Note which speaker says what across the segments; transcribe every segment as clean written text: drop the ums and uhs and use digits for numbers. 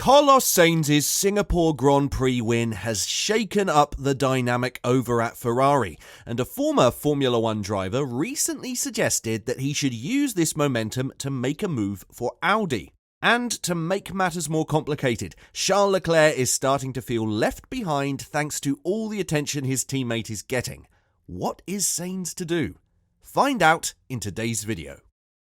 Speaker 1: Carlos Sainz's Singapore Grand Prix win has shaken up the dynamic over at Ferrari, and a former Formula One driver recently suggested that he should use this momentum to make a move for Audi. And to make matters more complicated, Charles Leclerc is starting to feel left behind thanks to all the attention his teammate is getting. What is Sainz to do? Find out in today's video.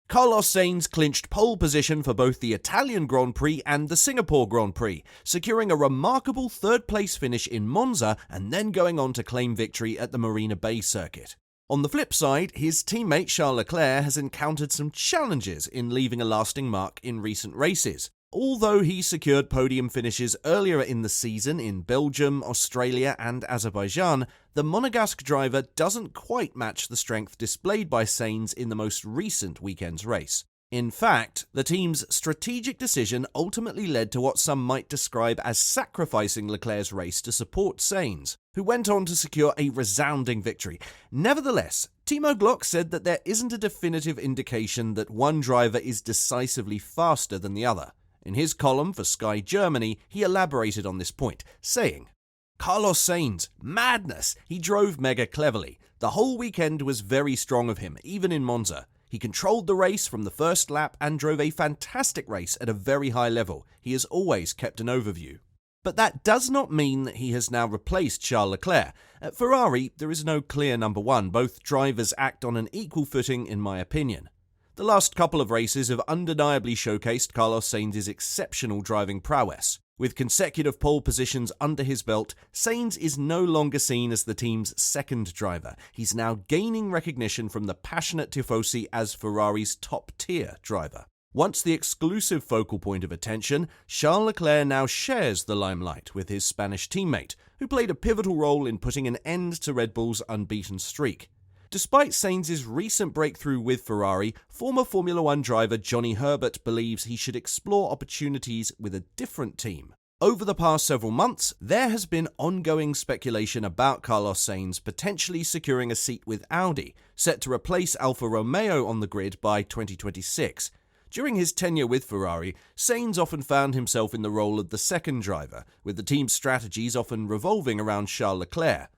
Speaker 1: Carlos Sainz clinched pole position for both the Italian Grand Prix and the Singapore Grand Prix, securing a remarkable third-place finish in Monza and then going on to claim victory at the Marina Bay circuit. On the flip side, his teammate Charles Leclerc has encountered some challenges in leaving a lasting mark in recent races. Although he secured podium finishes earlier in the season in Belgium, Australia and Azerbaijan, the Monegasque driver doesn't quite match the strength displayed by Sainz in the most recent weekend's race. In fact, the team's strategic decision ultimately led to what some might describe as sacrificing Leclerc's race to support Sainz, who went on to secure a resounding victory. Nevertheless, Timo Glock said that there isn't a definitive indication that one driver is decisively faster than the other. In his column for Sky Germany, he elaborated on this point, saying, "Carlos Sainz, madness! He drove mega cleverly. The whole weekend was very strong of him, even in Monza. He controlled the race from the first lap and drove a fantastic race at a very high level. He has always kept an overview." But that does not mean that he has now replaced Charles Leclerc. At Ferrari, there is no clear number one. Both drivers act on an equal footing, in my opinion. The last couple of races have undeniably showcased Carlos Sainz's exceptional driving prowess. With consecutive pole positions under his belt, Sainz is no longer seen as the team's second driver. He's now gaining recognition from the passionate tifosi as Ferrari's top-tier driver. Once the exclusive focal point of attention, Charles Leclerc now shares the limelight with his Spanish teammate, who played a pivotal role in putting an end to Red Bull's unbeaten streak. Despite Sainz's recent breakthrough with Ferrari, former Formula One driver Johnny Herbert believes he should explore opportunities with a different team. Over the past several months, there has been ongoing speculation about Carlos Sainz potentially securing a seat with Audi, set to replace Alfa Romeo on the grid by 2026. During his tenure with Ferrari, Sainz often found himself in the role of the second driver, with the team's strategies often revolving around Charles Leclerc.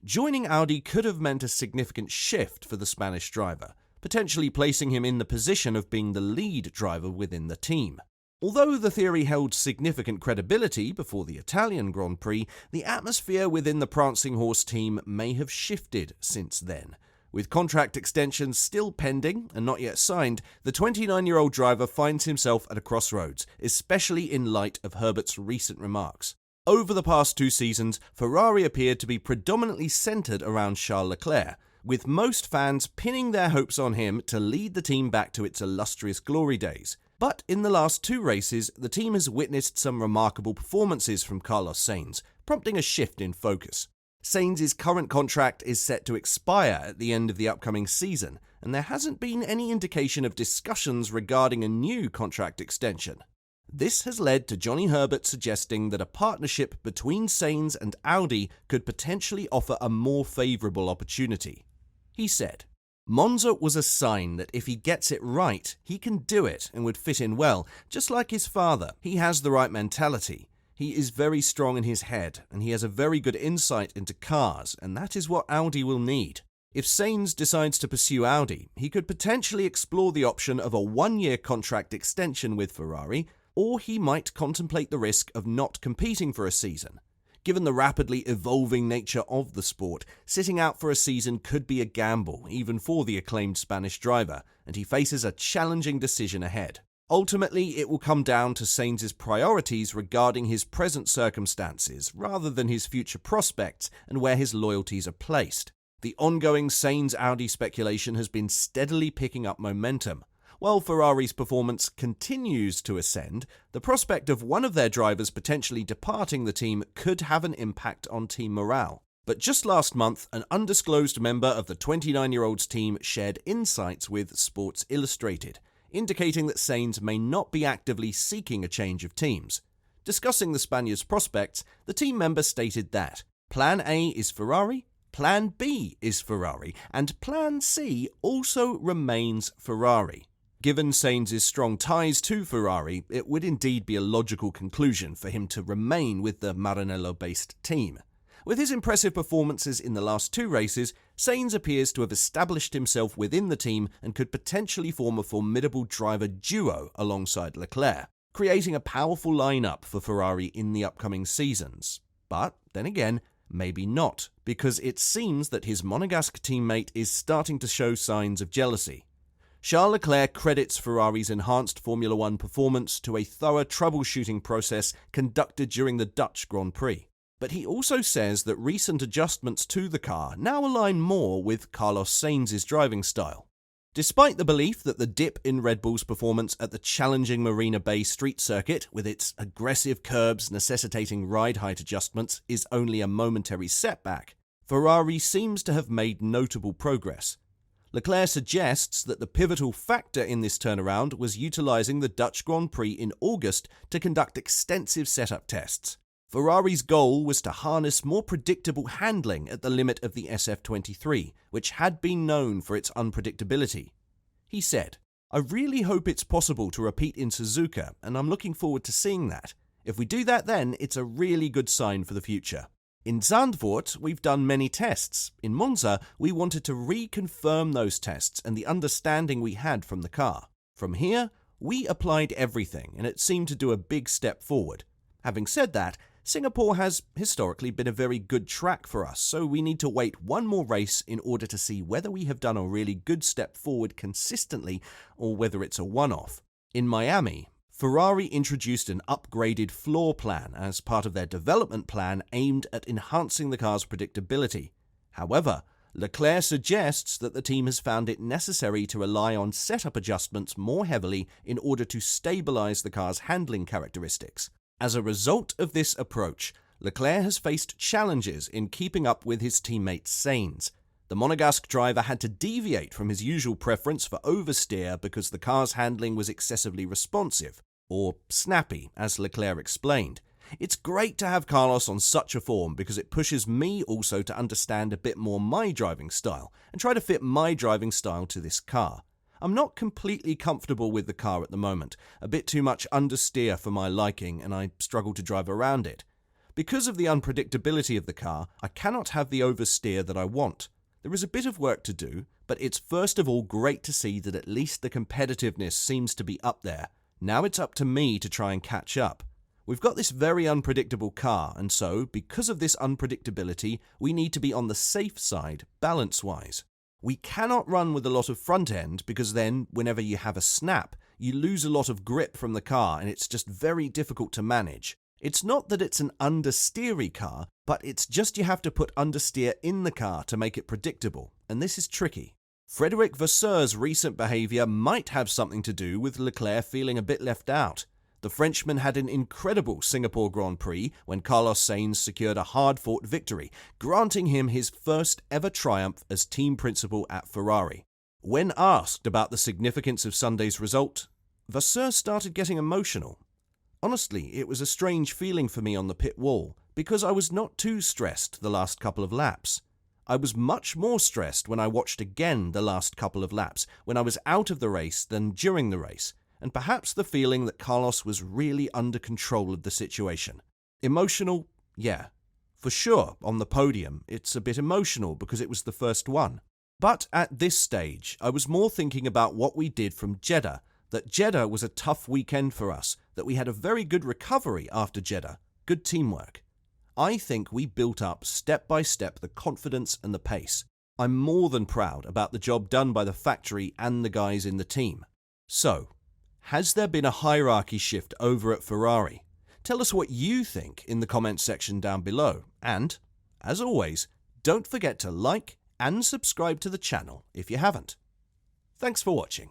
Speaker 1: Joining Audi could have meant a significant shift for the Spanish driver, potentially placing him in the position of being the lead driver within the team. Although the theory held significant credibility before the Italian Grand Prix, the atmosphere within the Prancing Horse team may have shifted since then. With contract extensions still pending and not yet signed, the 29-year-old driver finds himself at a crossroads, especially in light of Herbert's recent remarks. Over the past 2 seasons, Ferrari appeared to be predominantly centered around Charles Leclerc, with most fans pinning their hopes on him to lead the team back to its illustrious glory days. But in the last 2 races, the team has witnessed some remarkable performances from Carlos Sainz, prompting a shift in focus. Sainz's current contract is set to expire at the end of the upcoming season, and there hasn't been any indication of discussions regarding a new contract extension. This has led to Johnny Herbert suggesting that a partnership between Sainz and Audi could potentially offer a more favourable opportunity. He said, "Monza was a sign that if he gets it right, he can do it and would fit in well, just like his father. He has the right mentality. He is very strong in his head, and he has a very good insight into cars, and that is what Audi will need. If Sainz decides to pursue Audi, he could potentially explore the option of a 1-year contract extension with Ferrari, or he might contemplate the risk of not competing for a season. Given the rapidly evolving nature of the sport, sitting out for a season could be a gamble, even for the acclaimed Spanish driver, and he faces a challenging decision ahead. Ultimately, it will come down to Sainz's priorities regarding his present circumstances, rather than his future prospects and where his loyalties are placed. The ongoing Sainz-Audi speculation has been steadily picking up momentum. While Ferrari's performance continues to ascend, the prospect of one of their drivers potentially departing the team could have an impact on team morale. But just last month, an undisclosed member of the 29-year-old's team shared insights with Sports Illustrated, indicating that Sainz may not be actively seeking a change of teams. Discussing the Spaniard's prospects, the team member stated that Plan A is Ferrari, Plan B is Ferrari, and Plan C also remains Ferrari. Given Sainz's strong ties to Ferrari, it would indeed be a logical conclusion for him to remain with the Maranello-based team. With his impressive performances in the last 2 races, Sainz appears to have established himself within the team and could potentially form a formidable driver duo alongside Leclerc, creating a powerful lineup for Ferrari in the upcoming seasons. But then again, maybe not, because it seems that his Monegasque teammate is starting to show signs of jealousy. Charles Leclerc credits Ferrari's enhanced Formula One performance to a thorough troubleshooting process conducted during the Dutch Grand Prix. But he also says that recent adjustments to the car now align more with Carlos Sainz's driving style. Despite the belief that the dip in Red Bull's performance at the challenging Marina Bay street circuit, with its aggressive curbs necessitating ride height adjustments, is only a momentary setback, Ferrari seems to have made notable progress. Leclerc suggests that the pivotal factor in this turnaround was utilising the Dutch Grand Prix in August to conduct extensive setup tests. Ferrari's goal was to harness more predictable handling at the limit of the SF23, which had been known for its unpredictability. He said, "I really hope it's possible to repeat in Suzuka, and I'm looking forward to seeing that. If we do that then, it's a really good sign for the future. In Zandvoort, we've done many tests. In Monza, we wanted to reconfirm those tests and the understanding we had from the car. From here, we applied everything, and it seemed to do a big step forward. Having said that, Singapore has historically been a very good track for us, so we need to wait one more race in order to see whether we have done a really good step forward consistently or whether it's a one-off." In Miami, Ferrari introduced an upgraded floor plan as part of their development plan aimed at enhancing the car's predictability. However, Leclerc suggests that the team has found it necessary to rely on setup adjustments more heavily in order to stabilize the car's handling characteristics. As a result of this approach, Leclerc has faced challenges in keeping up with his teammate Sainz. The Monegasque driver had to deviate from his usual preference for oversteer because the car's handling was excessively responsive, or snappy, as Leclerc explained. "It's great to have Carlos on such a form because it pushes me also to understand a bit more my driving style and try to fit my driving style to this car. I'm not completely comfortable with the car at the moment, a bit too much understeer for my liking, and I struggle to drive around it. Because of the unpredictability of the car, I cannot have the oversteer that I want. There is a bit of work to do, but it's first of all great to see that at least the competitiveness seems to be up there. Now it's up to me to try and catch up. We've got this very unpredictable car, and so, because of this unpredictability, we need to be on the safe side, balance-wise. We cannot run with a lot of front end because then, whenever you have a snap, you lose a lot of grip from the car and it's just very difficult to manage. It's not that it's an understeery car, but it's just you have to put understeer in the car to make it predictable, and this is tricky." Frederic Vasseur's recent behaviour might have something to do with Leclerc feeling a bit left out. The Frenchman had an incredible Singapore Grand Prix when Carlos Sainz secured a hard-fought victory, granting him his first ever triumph as team principal at Ferrari. When asked about the significance of Sunday's result, Vasseur started getting emotional. "Honestly, it was a strange feeling for me on the pit wall, because I was not too stressed the last couple of laps. I was much more stressed when I watched again the last couple of laps, when I was out of the race than during the race. And perhaps the feeling that Carlos was really under control of the situation. Emotional? Yeah. For sure, on the podium, it's a bit emotional because it was the first one. But at this stage, I was more thinking about what we did from Jeddah, that Jeddah was a tough weekend for us, that we had a very good recovery after Jeddah, good teamwork. I think we built up step by step the confidence and the pace. I'm more than proud about the job done by the factory and the guys in the team. So, has there been a hierarchy shift over at Ferrari? Tell us what you think in the comments section down below. And, as always, don't forget to like and subscribe to the channel if you haven't. Thanks for watching.